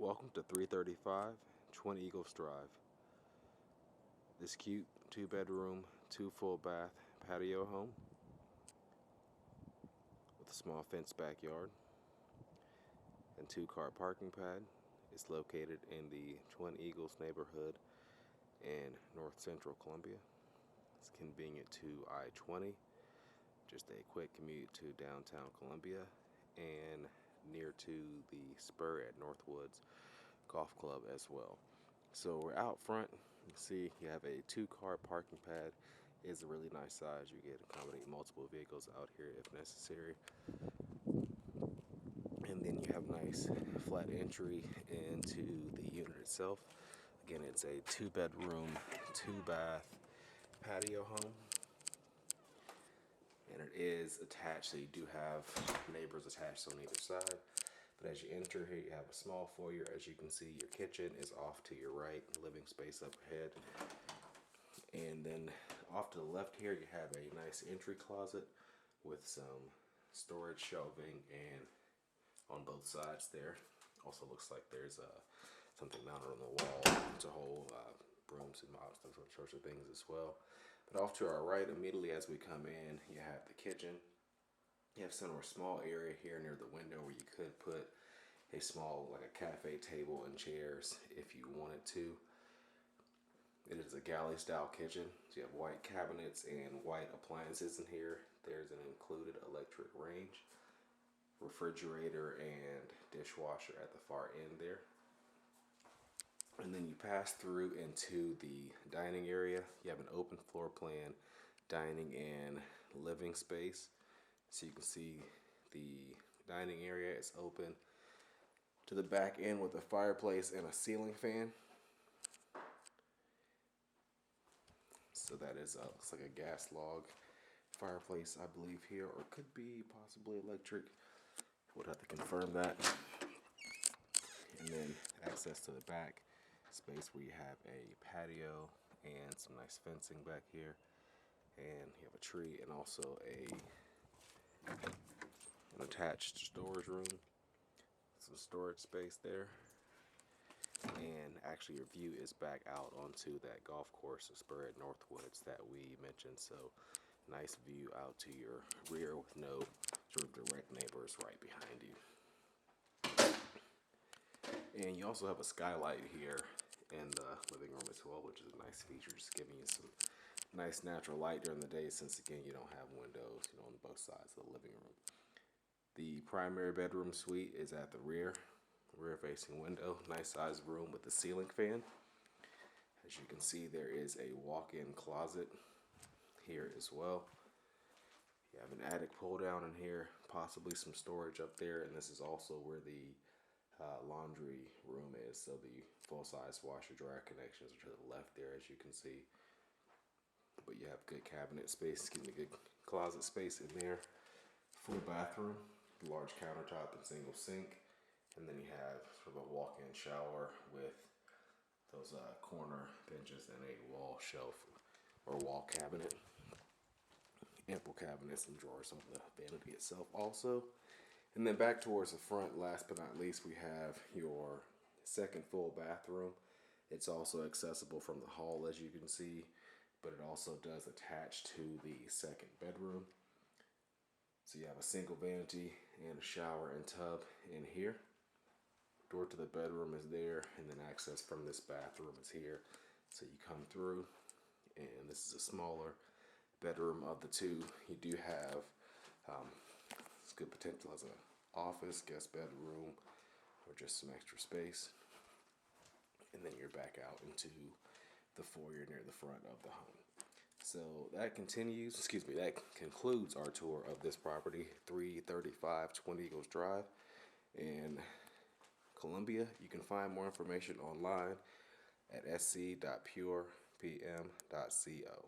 Welcome to 335 Twin Eagles Drive. This cute 2-bedroom, 2 full bath patio home with a small fenced backyard and 2-car parking pad is located in the Twin Eagles neighborhood in North Central Columbia. It's convenient to I-20, just a quick commute to downtown Columbia, and near to the Spur at Northwoods golf club as well. So we're out front. You can see you have a 2-car parking pad. It's a really nice size. You can accommodate multiple vehicles out here if necessary. And then you have nice flat entry into the unit itself. Again, it's a 2-bedroom, 2-bath patio home. And it is attached, so you do have neighbors attached on either side. But as you enter here, you have a small foyer. As you can see, your kitchen is off to your right, living space up ahead. And then off to the left here, you have a nice entry closet with some storage shelving, and on both sides there. Also looks like there's something mounted on the wall to hold brooms and mops, those sorts of things as well. But off to our right, immediately as we come in, you have the kitchen. You have a small area here near the window where you could put a small, like a cafe table and chairs if you wanted to. It is a galley style kitchen, so you have white cabinets and white appliances in here. There's an included electric range, refrigerator, and dishwasher at the far end there. And then you pass through into the dining area. You have an open floor plan dining and living space. So you can see the dining area is open to the back end with a fireplace and a ceiling fan. So that is looks like a gas log fireplace, I believe, here, or it could be possibly electric. Would have to confirm that. And then access to the back space where you have a patio and some nice fencing back here, and you have a tree and also an attached storage room, some storage space there. And actually your view is back out onto that golf course, the Spur at Northwoods that we mentioned. So nice view out to your rear with no sort of direct neighbors right behind you. And you also have a skylight here in the living room as well, which is a nice feature, just giving you some nice natural light during the day, since again you don't have windows, on both sides of the living room. The primary bedroom suite is at the rear facing window. Nice sized room with a ceiling fan. As you can see, there is a walk-in closet here as well. You have an attic pull down in here, possibly some storage up there, and this is also where the laundry room is. So the full-size washer dryer connections are to the left there, as you can see. But you have good cabinet space, good closet space in there. Full bathroom, large countertop and single sink. And then you have sort of a walk-in shower with those corner benches and a wall shelf or wall cabinet. Ample cabinets and drawers on the vanity itself also. And then back towards the front, last but not least, we have your second full bathroom. It's also accessible from the hall, as you can see, but it also does attach to the second bedroom. So you have a single vanity and a shower and tub in here. Door to the bedroom is there, and then access from this bathroom is here. So you come through, and this is a smaller bedroom of the two. You do have it's good potential as an office, guest bedroom, or just some extra space. And then you're back out into the foyer near the front of the home. So that concludes our tour of this property, 335 Twin Eagles Drive in Columbia. You can find more information online at sc.purepm.co.